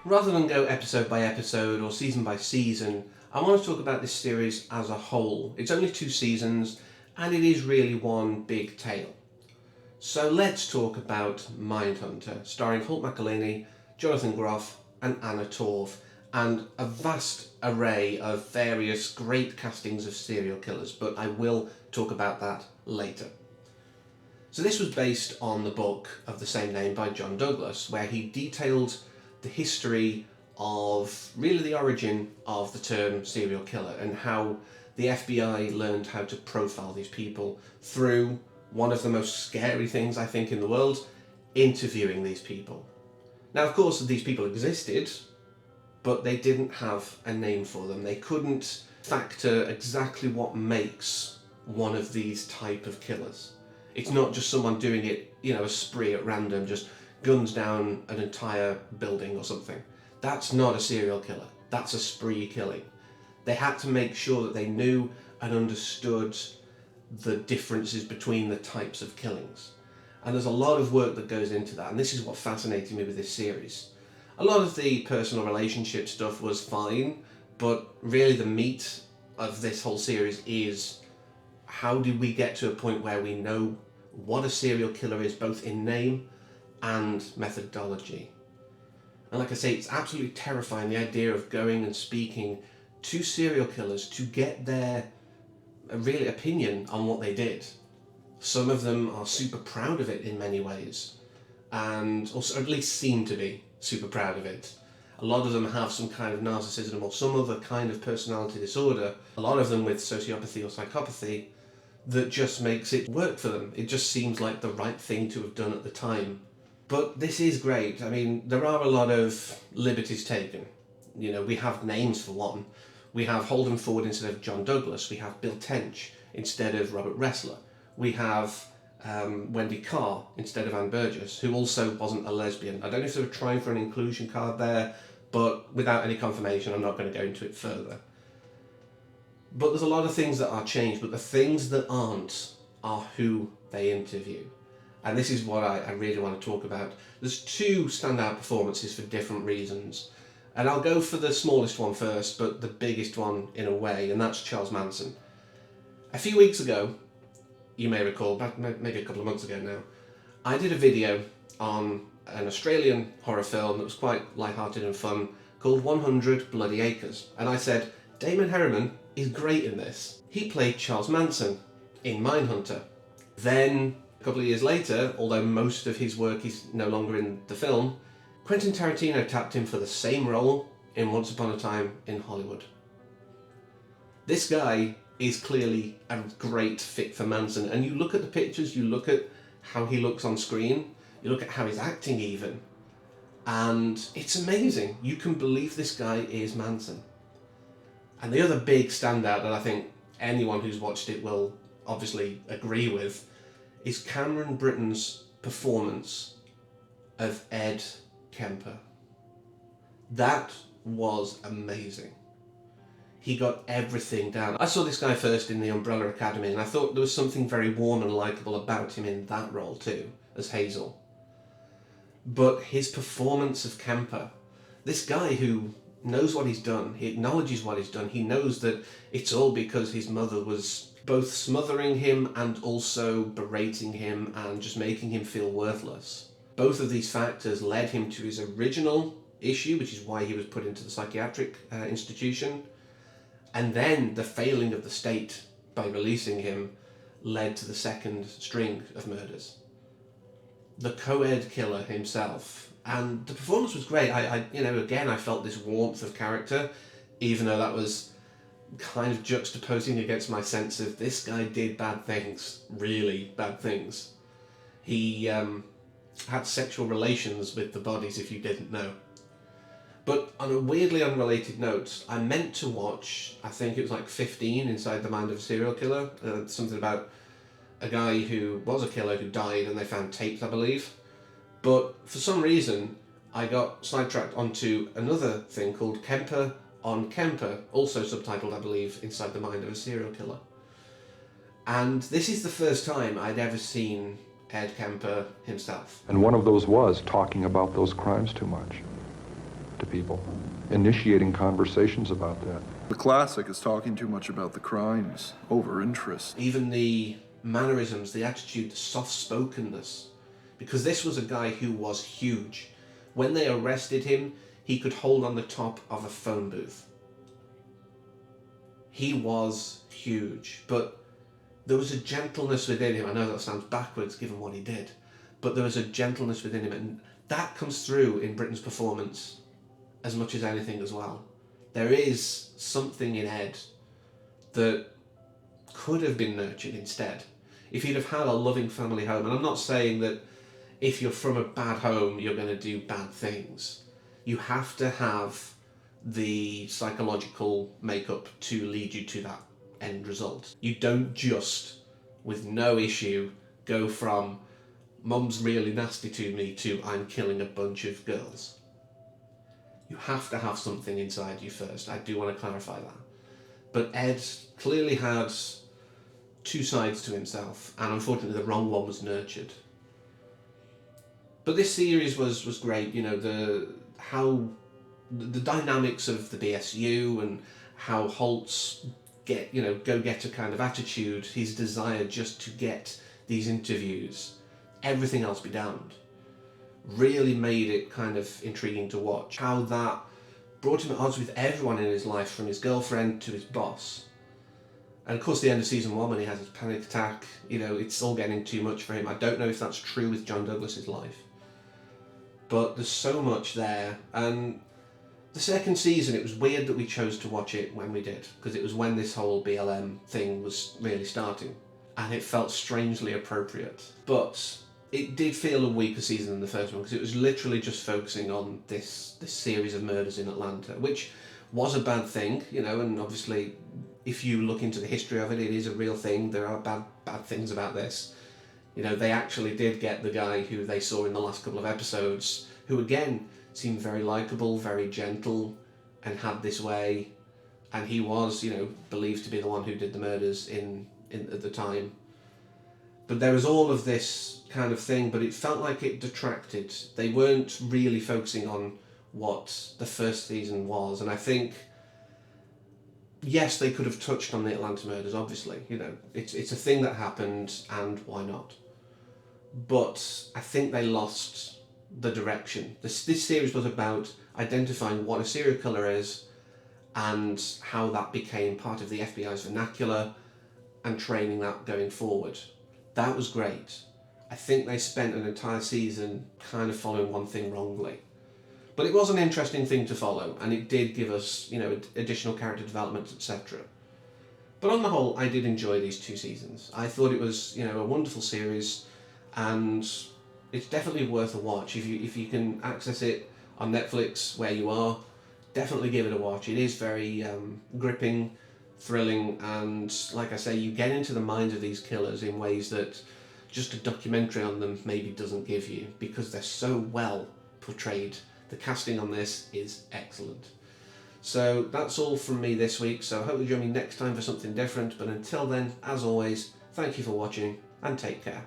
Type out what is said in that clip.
Rather than go episode by episode or season by season, I want to talk about this series as a whole. It's only 2 seasons, and it is really one big tale. So let's talk about Mindhunter, starring Holt McElhaney, Jonathan Groff and Anna Torv, and a vast array of various great castings of serial killers, but I will talk about that later. So this was based on the book of the same name by John Douglas, where he detailed the history of really the origin of the term serial killer and how the FBI learned how to profile these people through one of the most scary things I think in the world, interviewing these people. Now, of course, these people existed, but they didn't have a name for them. They couldn't factor exactly what makes one of these type of killers. It's not just someone doing it, a spree at random, just guns down an entire building or something. That's not a serial killer. That's a spree killing. They had to make sure that they knew and understood the differences between the types of killings. And there's a lot of work that goes into that, and this is what fascinated me with this series. A lot of the personal relationship stuff was fine, but really the meat of this whole series is how do we get to a point where we know what a serial killer is, both in name and methodology. And like I say, it's absolutely terrifying, the idea of going and speaking to serial killers to get their really opinion on what they did. Some of them are super proud of it in many ways, and also at least seem to be super proud of it. A lot of them have some kind of narcissism or some other kind of personality disorder, a lot of them with sociopathy or psychopathy, that just makes it work for them. It just seems like the right thing to have done at the time. But this is great. I mean, there are a lot of liberties taken. We have names for one. We have Holden Ford instead of John Douglas. We have Bill Tench instead of Robert Ressler. We have Wendy Carr instead of Ann Burgess, who also wasn't a lesbian. I don't know if they were trying for an inclusion card there, but without any confirmation, I'm not going to go into it further. But there's a lot of things that are changed, but the things that aren't are who they interview. And this is what I really want to talk about. There's 2 standout performances for different reasons. And I'll go for the smallest one first, but the biggest one in a way, and that's Charles Manson. A few weeks ago, you may recall, maybe a couple of months ago now, I did a video on an Australian horror film that was quite lighthearted and fun called 100 Bloody Acres. And I said, Damon Herriman is great in this. He played Charles Manson in Mindhunter. Then, a couple of years later, although most of his work is no longer in the film, Quentin Tarantino tapped him for the same role in Once Upon a Time in Hollywood. This guy is clearly a great fit for Manson, and you look at the pictures, you look at how he looks on screen, you look at how he's acting even, and it's amazing. You can believe this guy is Manson. And the other big standout that I think anyone who's watched it will obviously agree with is Cameron Britton's performance of Ed Kemper. That was amazing. He got everything down. I saw this guy first in the Umbrella Academy, and I thought there was something very warm and likeable about him in that role too, as Hazel. But his performance of Kemper, this guy who knows what he's done, he acknowledges what he's done, he knows that it's all because his mother was both smothering him and also berating him and just making him feel worthless. Both of these factors led him to his original issue, which is why he was put into the psychiatric institution, and then the failing of the state by releasing him led to the second string of murders. The co-ed killer himself, and the performance was great. Again, I felt this warmth of character, even though that was kind of juxtaposing against my sense of this guy did bad things, really bad things. He had sexual relations with the bodies, if you didn't know. But on a weirdly unrelated note, I meant to watch, I think it was like 15 Inside the Mind of a Serial Killer, something about a guy who was a killer who died and they found tapes, I believe. But for some reason, I got sidetracked onto another thing called Kemper on Kemper, also subtitled, I believe, Inside the Mind of a Serial Killer. And this is the first time I'd ever seen Ed Kemper himself. And one of those was talking about those crimes too much. To people, initiating conversations about that. The classic is talking too much about the crimes, over interest. Even the mannerisms, the attitude, the soft-spokenness. Because this was a guy who was huge. When they arrested him, he could hold on the top of a phone booth. He was huge, but there was a gentleness within him. I know that sounds backwards given what he did, but there was a gentleness within him, and that comes through in Britain's performance as much as anything as well. There is something in Ed that could have been nurtured instead. If he'd have had a loving family home, and I'm not saying that if you're from a bad home, you're going to do bad things. You have to have the psychological makeup to lead you to that end result. You don't just, with no issue, go from mum's really nasty to me to I'm killing a bunch of girls. You have to have something inside you first. I do want to clarify that. But Ed clearly had two sides to himself, and unfortunately the wrong one was nurtured. But this series was great, you know, the dynamics of the BSU and how Holt's go-getter kind of attitude, his desire just to get these interviews, everything else be damned, really made it kind of intriguing to watch. How that brought him at odds with everyone in his life, from his girlfriend to his boss. And of course the end of season 1 when he has his panic attack, you know, it's all getting too much for him. I don't know if that's true with John Douglas's life. But there's so much there. And the second season, it was weird that we chose to watch it when we did, because it was when this whole BLM thing was really starting. And it felt strangely appropriate. But it did feel a weaker season than the first one, because it was literally just focusing on this series of murders in Atlanta, which was a bad thing, you know, and obviously if you look into the history of it, it is a real thing. There are bad things about this. You know, they actually did get the guy who they saw in the last couple of episodes, who again seemed very likeable, very gentle, and had this way, and he was, you know, believed to be the one who did the murders at the time. But there was all of this kind of thing, but it felt like it detracted. They weren't really focusing on what the first season was, and I think, yes, they could have touched on the Atlanta murders, obviously, you know, it's a thing that happened, and why not? But I think they lost the direction. This series was about identifying what a serial killer is and how that became part of the FBI's vernacular and training that going forward. That was great. I think they spent an entire season kind of following one thing wrongly. But it was an interesting thing to follow, and it did give us, you know, additional character development, etc. But on the whole, I did enjoy these 2 seasons. I thought it was, you know, a wonderful series, and it's definitely worth a watch. If you can access it on Netflix where you are, definitely give it a watch. It is very gripping, thrilling, and like I say, you get into the minds of these killers in ways that just a documentary on them maybe doesn't give you, because they're so well portrayed. The casting on this is excellent. So that's all from me this week, so I hope you join me next time for something different, but until then, as always, thank you for watching, and take care.